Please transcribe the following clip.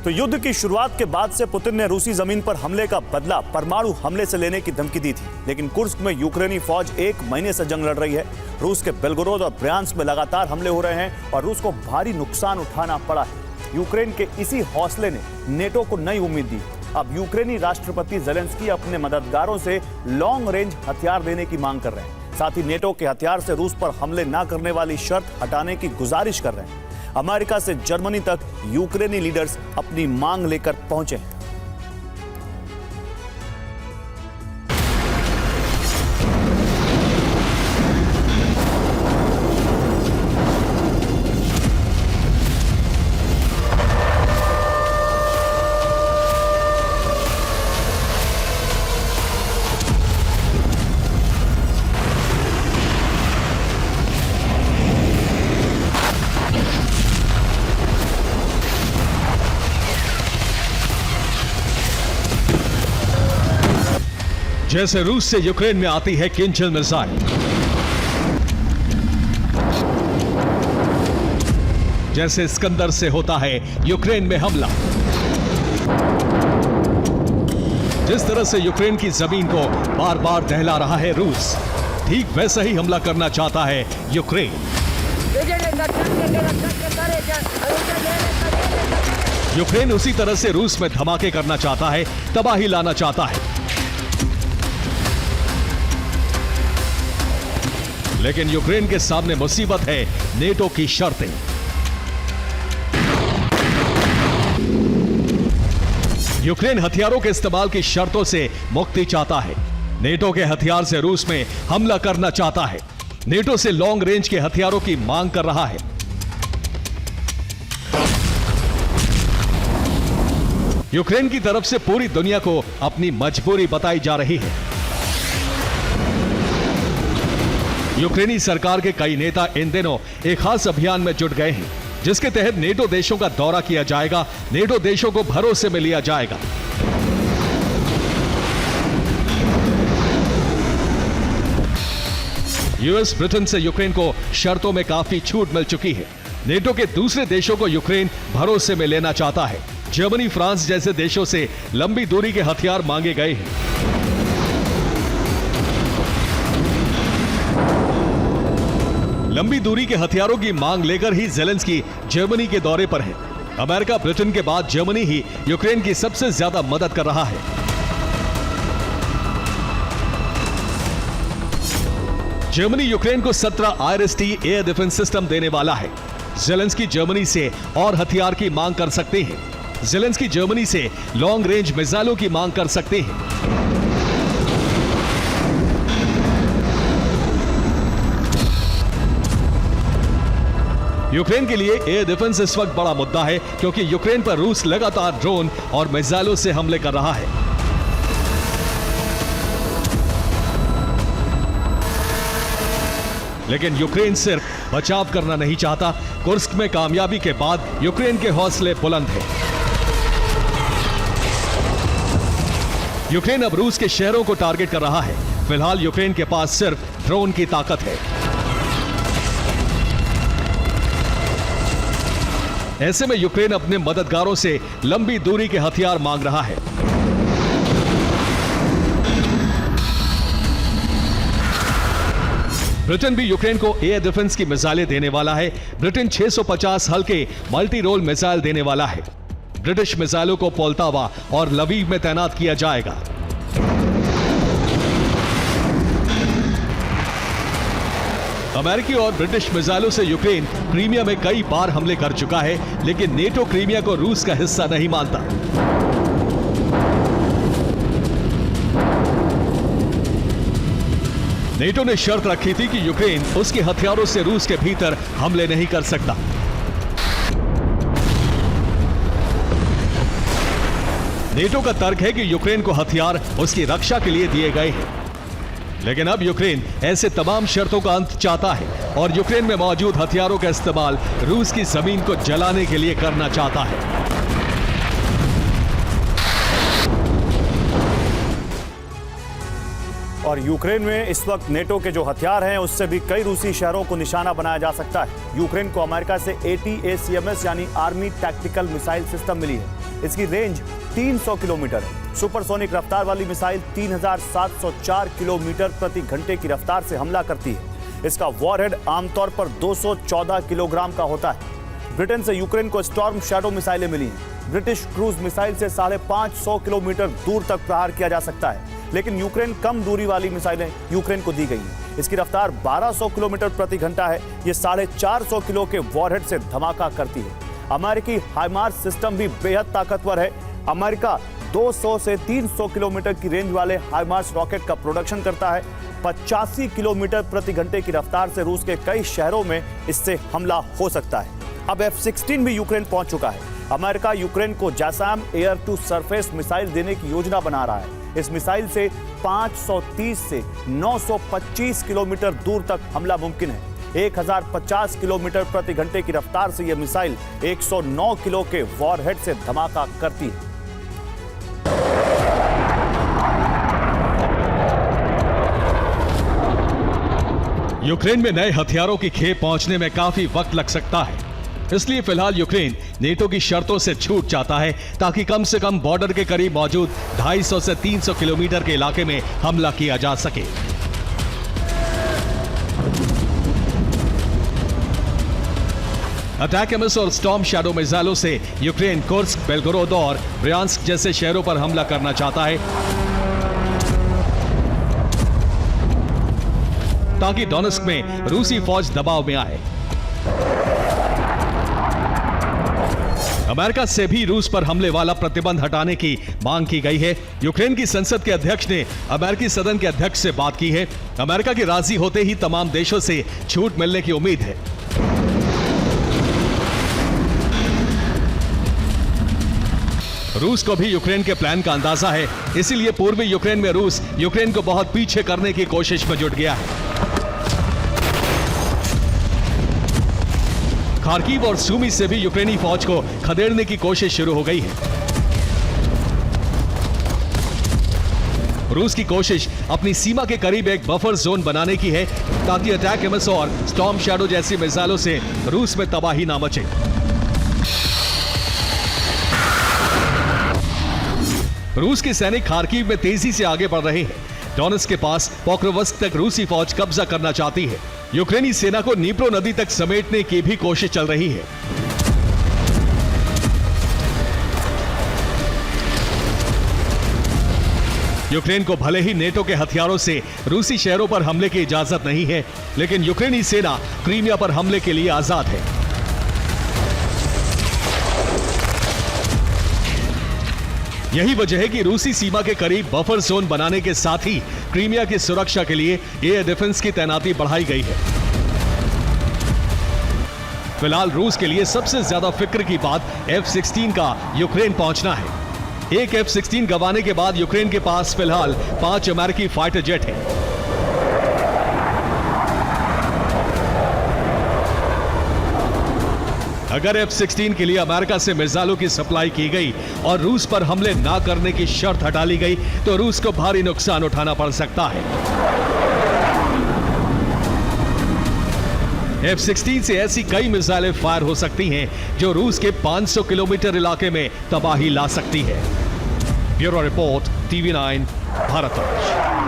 तो युद्ध की शुरुआत के बाद से पुतिन ने रूसी जमीन पर हमले का बदला परमाणु हमले से लेने की धमकी दी थी, लेकिन कुर्स्क में यूक्रेनी फौज 1 महीने से जंग लड़ रही है। रूस के बेलगोरोद और ब्रयांस्क में लगातार हमले हो रहे हैं और रूस को भारी नुकसान उठाना पड़ा है। यूक्रेन के इसी हौसले ने नेटो को नई उम्मीद दी। अब यूक्रेनी राष्ट्रपति ज़ेलेंस्की अपने मददगारों से लॉन्ग रेंज हथियार देने की मांग कर रहे हैं। साथ ही नेटो के हथियार से रूस पर हमले न करने वाली शर्त हटाने की गुजारिश कर रहे हैं। अमेरिका से जर्मनी तक यूक्रेनी लीडर्स अपनी मांग लेकर पहुंचे हैं। जैसे रूस से यूक्रेन में आती है किंजल मिसाइल, जैसे सिकंदर से होता है यूक्रेन में हमला, जिस तरह से यूक्रेन की जमीन को बार बार दहला रहा है रूस, ठीक वैसा ही हमला करना चाहता है यूक्रेन। यूक्रेन उसी तरह से रूस में धमाके करना चाहता है, तबाही लाना चाहता है। लेकिन यूक्रेन के सामने मुसीबत है नेटो की शर्तें। यूक्रेन हथियारों के इस्तेमाल की शर्तों से मुक्ति चाहता है। नेटो के हथियार से रूस में हमला करना चाहता है। नेटो से लॉन्ग रेंज के हथियारों की मांग कर रहा है। यूक्रेन की तरफ से पूरी दुनिया को अपनी मजबूरी बताई जा रही है। यूक्रेनी सरकार के कई नेता इन दिनों एक खास अभियान में जुट गए हैं, जिसके तहत नेटो देशों का दौरा किया जाएगा। नेटो देशों को भरोसे में लिया जाएगा। यूएस ब्रिटेन से यूक्रेन को शर्तों में काफी छूट मिल चुकी है। नेटो के दूसरे देशों को यूक्रेन भरोसे में लेना चाहता है। जर्मनी, फ्रांस जैसे देशों से लंबी दूरी के हथियार मांगे गए हैं। लंबी दूरी के हथियारों की मांग लेकर ही ज़ेलेंस्की जर्मनी के दौरे पर है। अमेरिका, ब्रिटेन के बाद जर्मनी ही यूक्रेन की सबसे ज्यादा मदद कर रहा है। जर्मनी यूक्रेन को 17 IRIS-T एयर डिफेंस सिस्टम देने वाला है। ज़ेलेंस्की जर्मनी से और हथियार की मांग कर सकते हैं। ज़ेलेंस्की जर्मनी से लॉन्ग रेंज मिसाइलों की मांग कर सकते हैं। यूक्रेन के लिए एयर डिफेंस इस वक्त बड़ा मुद्दा है, क्योंकि यूक्रेन पर रूस लगातार ड्रोन और मिसाइलों से हमले कर रहा है। लेकिन यूक्रेन सिर्फ बचाव करना नहीं चाहता। कुर्स्क में कामयाबी के बाद यूक्रेन के हौसले बुलंद हैं। यूक्रेन अब रूस के शहरों को टारगेट कर रहा है। फिलहाल यूक्रेन के पास सिर्फ ड्रोन की ताकत है। ऐसे में यूक्रेन अपने मददगारों से लंबी दूरी के हथियार मांग रहा है। ब्रिटेन भी यूक्रेन को एयर डिफेंस की मिसाइलें देने वाला है। ब्रिटेन 650 हल्के मल्टी रोल मिसाइल देने वाला है। ब्रिटिश मिसाइलों को पोल्टावा और लवीव में तैनात किया जाएगा। अमेरिकी और ब्रिटिश मिसाइलों से यूक्रेन क्रीमिया में कई बार हमले कर चुका है, लेकिन नेटो क्रीमिया को रूस का हिस्सा नहीं मानता। नेटो ने शर्त रखी थी कि यूक्रेन उसके हथियारों से रूस के भीतर हमले नहीं कर सकता। नेटो का तर्क है कि यूक्रेन को हथियार उसकी रक्षा के लिए दिए गए हैं। लेकिन अब यूक्रेन ऐसे तमाम शर्तों का अंत चाहता है और यूक्रेन में मौजूद हथियारों का इस्तेमाल रूस की जमीन को जलाने के लिए करना चाहता है। और यूक्रेन में इस वक्त नेटो के जो हथियार हैं उससे भी कई रूसी शहरों को निशाना बनाया जा सकता है। यूक्रेन को अमेरिका से ATACMS यानी आर्मी टैक्टिकल मिसाइल सिस्टम मिली है। इसकी रेंज 300 किलोमीटर है। सुपरसोनिक रफ्तार वाली मिसाइल 3704 किलोमीटर प्रति घंटे की रफ्तार से हमला करती है। इसका वॉरहेड आमतौर पर 214 किलोग्राम का होता है। ब्रिटेन से यूक्रेन को स्टॉर्म शैडो मिसाइलें मिली हैं। ब्रिटिश क्रूज मिसाइल से 550 किलोमीटर दूर तक प्रहार किया जा सकता है, लेकिन यूक्रेन कम दूरी वाली मिसाइलें यूक्रेन को दी गई हैं। इसकी रफ्तार 1200 किलोमीटर प्रति घंटा है। ये 450 किलो के वॉरहेड से धमाका करती है। अमेरिकी हाइमार्स सिस्टम भी बेहद ताकतवर है। अमेरिका 200 से 300 किलोमीटर की रेंज वाले हाइमार्स रॉकेट का प्रोडक्शन करता है। 85 किलोमीटर प्रति घंटे की रफ्तार से रूस के कई शहरों में इससे हमला हो सकता है। अब F-16 भी यूक्रेन पहुंच चुका है। अमेरिका यूक्रेन को जैसैम एयर टू सरफेस मिसाइल देने की योजना बना रहा है। इस मिसाइल से 530 से 925 किलोमीटर दूर तक हमला मुमकिन है। 1050 किलोमीटर प्रति घंटे की रफ्तार से यह मिसाइल 109 किलो के वॉरहेड से धमाका करती है। यूक्रेन में नए हथियारों की खेप पहुंचने में काफी वक्त लग सकता है, इसलिए फिलहाल यूक्रेन नेटो की शर्तों से छूट चाहता है ताकि कम से कम बॉर्डर के करीब मौजूद 250 से 300 किलोमीटर के इलाके में हमला किया जा सके। अटैकम्स और स्टॉर्म शैडो मिसाइलों से यूक्रेन कुर्स्क, बेलगोरोद और ब्रियांस्क जैसे शहरों पर हमला करना चाहता है ताकि डोनेस्क में रूसी फौज दबाव में आए। अमेरिका से भी रूस पर हमले वाला प्रतिबंध हटाने की मांग की गई है। यूक्रेन की संसद के अध्यक्ष ने अमेरिकी सदन के अध्यक्ष से बात की है। अमेरिका के राजी होते ही तमाम देशों से छूट मिलने की उम्मीद है। रूस को भी यूक्रेन के प्लान का अंदाजा है, इसीलिए पूर्वी यूक्रेन में रूस यूक्रेन को बहुत पीछे करने की कोशिश में जुट गया है। खार्किव और सूमी से भी यूक्रेनी फौज को खदेड़ने की कोशिश शुरू हो गई है। रूस की कोशिश अपनी सीमा के करीब एक बफर जोन बनाने की है ताकि अटैकम्स और स्टॉर्म शैडो जैसी मिसाइलों से रूस में तबाही ना मचे। रूस के सैनिक खार्किव में तेजी से आगे बढ़ रहे हैं। डोनेस्क के पास पोक्रोवस्क तक रूसी फौज कब्जा करना चाहती है। यूक्रेनी सेना को नीप्रो नदी तक समेटने की भी कोशिश चल रही है। यूक्रेन को भले ही नेटो के हथियारों से रूसी शहरों पर हमले की इजाजत नहीं है, लेकिन यूक्रेनी सेना क्रीमिया पर हमले के लिए आजाद है। यही वजह है कि रूसी सीमा के करीब बफर जोन बनाने के साथ ही क्रीमिया की सुरक्षा के लिए एयर डिफेंस की तैनाती बढ़ाई गई है। फिलहाल रूस के लिए सबसे ज्यादा फिक्र की बात F-16 का यूक्रेन पहुंचना है। एक F-16 गंवाने के बाद यूक्रेन के पास फिलहाल 5 अमेरिकी फाइटर जेट हैं। अगर F-16 के लिए अमेरिका से मिसाइलों की सप्लाई की गई और रूस पर हमले ना करने की शर्त हटा ली गई तो रूस को भारी नुकसान उठाना पड़ सकता है। F-16 से ऐसी कई मिसाइलें फायर हो सकती हैं जो रूस के 500 किलोमीटर इलाके में तबाही ला सकती है। Bureau report, TV9, Bharat.